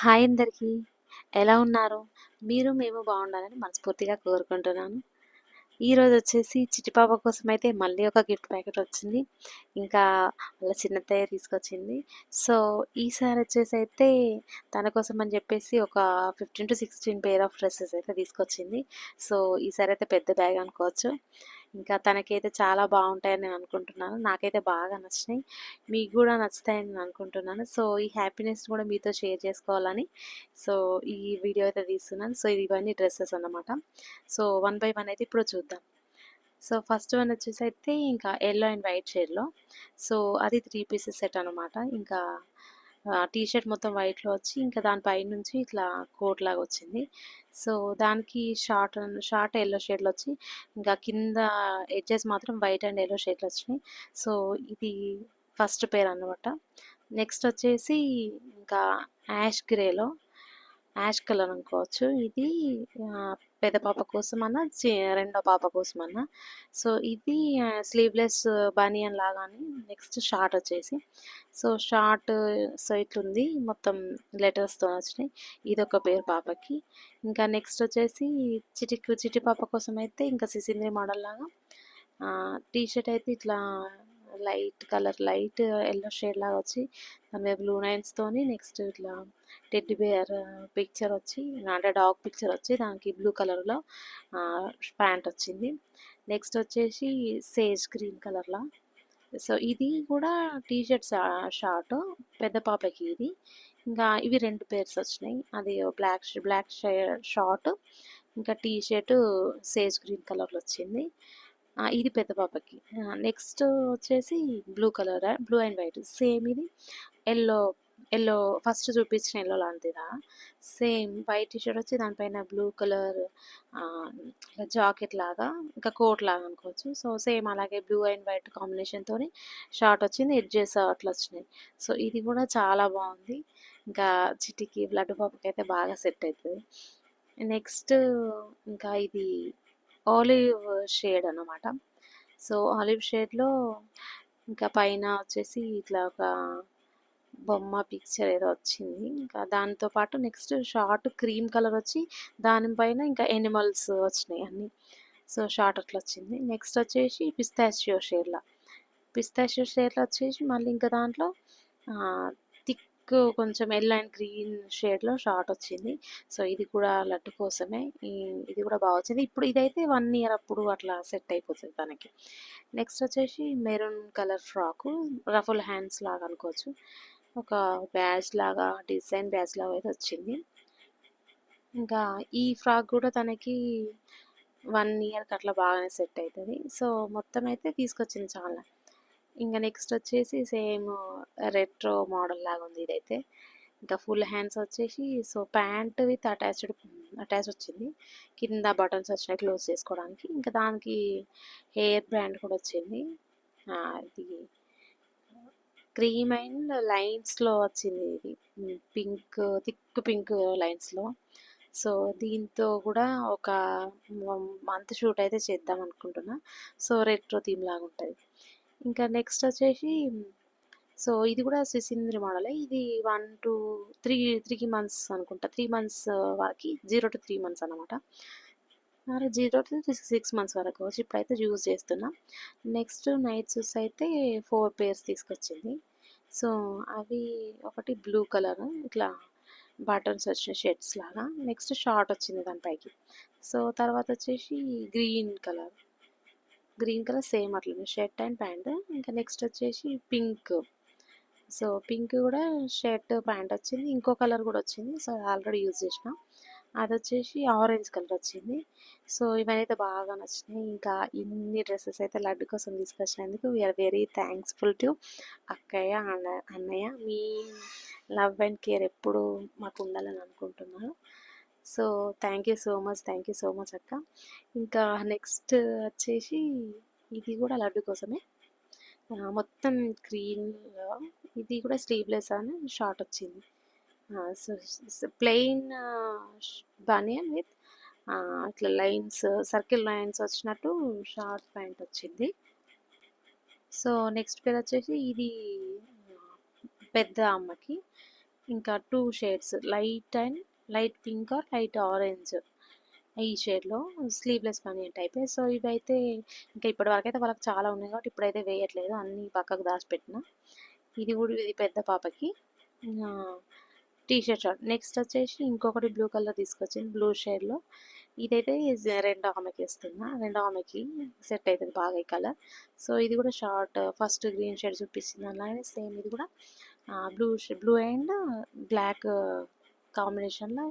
Hi అందరికీ. ఎలా ఉన్నారు? మేము బాగుండాలని మనస్ఫూర్తిగా కోరుకుంటున్నాను. ఈరోజొచ్చేసి చిట్టి పాప కోసమైతే మళ్ళీ ఒక గిఫ్ట్ ప్యాకెట్ వచ్చింది. ఇంకా వాళ్ళ చిన్నత్తయ్య తీసుకొచ్చింది. సో, ఈసారొచ్చేసైతే తన కోసం అని చెప్పేసి ఒక 15-16 పెయిర్ ఆఫ్ డ్రెసెస్ అయితే తీసుకొచ్చింది. సో, ఈసారైతే పెద్ద బ్యాగ్ అనుకోవచ్చు. ఇంకా తనకైతే చాలా బాగుంటాయని నేను అనుకుంటున్నాను. నాకైతే బాగా నచ్చినాయి. మీకు కూడా నచ్చుతాయని నేను అనుకుంటున్నాను. సో, ఈ హ్యాపీనెస్‌ని కూడా మీతో షేర్ చేసుకోవాలని సో, ఈ వీడియో అయితే తీస్తున్నాను. సో, ఇవన్నీ డ్రెసెస్ అన్నమాట. సో, వన్ బై వన్ అయితే ఇప్పుడు చూద్దాం. సో, ఫస్ట్ వన్ వచ్చేసైతే ఇంకా యెల్లో అండ్ వైట్ షేడ్‌లో. సో, అది 3 పీసెస్ సెట్ అనమాట. ఇంకా టీ షర్ట్ మొత్తం వైట్‌లో వచ్చి ఇంకా దాని పైనుంచి ఇట్లా కోట్ లాగా వచ్చింది. సో, దానికి షార్ట్ యెల్లో షేడ్‌లో వచ్చి ఇంకా కింద ఎడ్జెస్ మాత్రం వైట్ అండ్ యెల్లో షేడ్‌లో వచ్చినాయి. సో, ఇది ఫస్ట్ పేర్ అన్నమాట. నెక్స్ట్ వచ్చేసి ఇంకా యాష్ గ్రేలో యాష్ కలర్ అనుకోవచ్చు. ఇది పెద్ద పాప కోసమన్నా, రెండో పాప కోసమన్నా. సో, ఇది స్లీవ్‌లెస్ బనియన్ లాగానే నెక్స్ట్ షార్ట్ వచ్చేసి. సో, షార్ట్ సో, ఇట్లుంది మొత్తం లెటర్స్‌తో వచ్చినాయి. ఇదొక పేరు పాపకి. ఇంకా నెక్స్ట్ వచ్చేసి చిట్టి పాప కోసమైతే ఇంకా సిసింద్రి మోడల్ లాగా టీ షర్ట్ అయితే ఇట్లా లైట్ యెల్లో షేడ్ లాగా వచ్చి దాని మీద బ్లూ లైన్స్‌తోని నెక్స్ట్ ఇట్లా టెడ్డీ బేర్ పిక్చర్ వచ్చి అంటే డాగ్ పిక్చర్ వచ్చి దానికి బ్లూ కలర్‌లో ప్యాంట్ వచ్చింది. నెక్స్ట్ వచ్చేసి సేజ్ గ్రీన్ కలర్‌లా. సో, ఇది కూడా టీ షర్ట్స్ షార్ట్ పెద్ద పాపకి ఇది. ఇంకా ఇవి 2 పేర్స్ వచ్చినాయి. అది బ్లాక్ షార్ట్ ఇంకా టీ షర్ట్ సేజ్ గ్రీన్ కలర్‌లో వచ్చింది. ఇది పెద్ద పాపకి. నెక్స్ట్ వచ్చేసి బ్లూ అండ్ వైట్ సేమ్ ఇది యెల్లో యెల్లో ఫస్ట్ చూపించిన యెల్లో లాంటిదా సేమ్ వైట్ టీ షర్ట్ వచ్చి దానిపైన బ్లూ కలర్ జాకెట్ లాగా ఇంకా కోట్ లాగా అనుకోవచ్చు. సో, సేమ్ అలాగే బ్లూ అండ్ వైట్ కాంబినేషన్‌తోని షార్ట్ వచ్చింది. ఎడ్జెస్ అట్లా వచ్చినాయి. సో, ఇది కూడా చాలా బాగుంది. ఇంకా చిట్టికి లడ్డు పాపకైతే బాగా సెట్ అవుతుంది. నెక్స్ట్ ఇంకా ఇది ఆలివ్ షేడ్ అన్నమాట. సో, ఆలివ్ షేడ్‌లో ఇంకా పైన వచ్చేసి ఇట్లా ఒక బొమ్మ పిక్చర్ ఏదో వచ్చింది. ఇంకా దాంతో పాటు నెక్స్ట్ షార్ట్ క్రీమ్ కలర్ వచ్చి దానిపైన ఇంకా ఎనిమల్స్ వచ్చినాయి అన్నీ. సో, షార్ట్ అట్లా వచ్చింది. నెక్స్ట్ వచ్చేసి పిస్తాషియో షేడ్‌లో వచ్చేసి మళ్ళీ ఇంకా దాంట్లో థిక్ కొంచెం యెల్లో అండ్ గ్రీన్ షేడ్‌లో షార్ట్ వచ్చింది. సో, ఇది కూడా లడ్డు కోసమే. ఇది కూడా బాగా వచ్చింది. ఇప్పుడు ఇదైతే 1 ఇయర్ అప్పుడు అట్లా సెట్ అయిపోతుంది తనకి. నెక్స్ట్ వచ్చేసి maroon colour frock ruffle hands లాగా అనుకోవచ్చు. ఒక బ్యాజ్ లాగా డిజైన్ బ్యాజ్ లాగా అయితే వచ్చింది. ఇంకా ఈ ఫ్రాక్ కూడా తనకి 1 ఇయర్‌కి అట్లా బాగానే సెట్ అవుతుంది. సో, మొత్తం అయితే తీసుకొచ్చింది చాలా. ఇంకా నెక్స్ట్ వచ్చేసి సేమ్ రెట్రో మోడల్ లాగా ఉంది ఇదైతే. ఇంకా ఫుల్ హ్యాండ్స్ వచ్చేసి సో, ప్యాంట్ విత్ అటాచ్ వచ్చింది. కింద బటన్స్ వచ్చినాయి క్లోజ్ చేసుకోవడానికి. ఇంకా దానికి హెయిర్ బ్యాండ్ కూడా వచ్చింది. ఇది క్రీమ్ అండ్ లైన్స్‌లో వచ్చింది ఇది. థిక్ పింక్ లైన్స్‌లో. సో, దీంతో కూడా ఒక మంత్ షూట్ అయితే చేద్దాం అనుకుంటున్నా. సో, రెట్రో థీమ్ లాగా ఉంటుంది. ఇంకా నెక్స్ట్ వచ్చేసి సో, ఇది కూడా సిసింద్రి మోడలే. ఇది 3 మంత్స్ అనుకుంటా. 3 మంత్స్ వరకి 0-3 మంత్స్ అనమాట. 0-6 మంత్స్ వరకు వచ్చి ఇప్పుడైతే యూజ్ చేస్తున్నా. నెక్స్ట్ నైట్ సూట్స్ అయితే 4 పేర్స్ తీసుకొచ్చింది. సో, అవి ఒకటి బ్లూ కలర్ ఇట్లా బటన్స్ వచ్చిన షర్ట్స్ లాగా. నెక్స్ట్ షార్ట్ వచ్చింది దాని పైకి. సో, తర్వాత వచ్చేసి గ్రీన్ కలర్ సేమ్ అట్లనే షర్ట్ అండ్ ప్యాంట్. ఇంకా నెక్స్ట్ వచ్చేసి పింక్. సో, పింక్ కూడా షర్ట్ ప్యాంట్ వచ్చింది. ఇంకో కలర్ కూడా వచ్చింది. సో, ఆల్రెడీ యూజ్ చేసిన. అదొచ్చేసి ఆరెంజ్ కలర్ వచ్చింది. సో, ఇవన్నైతే బాగా నచ్చినాయి. ఇంకా ఇన్ని డ్రెస్సెస్ అయితే లడ్డు కోసం తీసుకొచ్చినందుకు వీఆర్ వెరీ థ్యాంక్స్‌ఫుల్ టు అక్కయ్య, అన్నయ్య. మీ లవ్ అండ్ కేర్ ఎప్పుడు మాకు ఉండాలని అనుకుంటున్నాను. So, thank you so much అక్క. ఇంకా నెక్స్ట్ వచ్చేసి ఇది కూడా లడ్డు కోసమే. మొత్తం గ్రీన్‌లో ఇది కూడా స్లీవ్‌లెస్ అని షార్ట్ వచ్చింది. ప్లెయిన్ బనియన్ విత్ ఇట్లా సర్కిల్ లైన్స్ వచ్చినట్టు షార్ట్ ప్యాంట్ వచ్చింది. సో, నెక్స్ట్ పేరు వచ్చేసి ఇది పెద్ద అమ్మకి. ఇంకా 2 shades light pink are light orange ఈ షేడ్‌లో స్లీవ్‌లెస్ బనియన్ టైపే. సో, ఇవైతే ఇంకా ఇప్పటివరకైతే వాళ్ళకి చాలా ఉన్నాయి కాబట్టి ఇప్పుడైతే వేయట్లేదు. అన్నీ పక్కకు దాచిపెట్టిన. ఇది పెద్ద పాపకి. T shirt short. నెక్స్ట్ వచ్చేసి ఇంకొకటి బ్లూ కలర్ తీసుకొచ్చింది. బ్లూ షేడ్‌లో. ఇదైతే రెండో ఆమెకి ఇస్తున్నా. రెండో ఆమెకి సెట్ అవుతది బాగా ఈ కలర్. సో, ఇది కూడా షార్ట్ ఫస్ట్ గ్రీన్ షేడ్ చూపించింది అలానే సేమ్ ఇది కూడా బ్లూ అండ్ బ్లాక్ కాంబినేషన్‌లో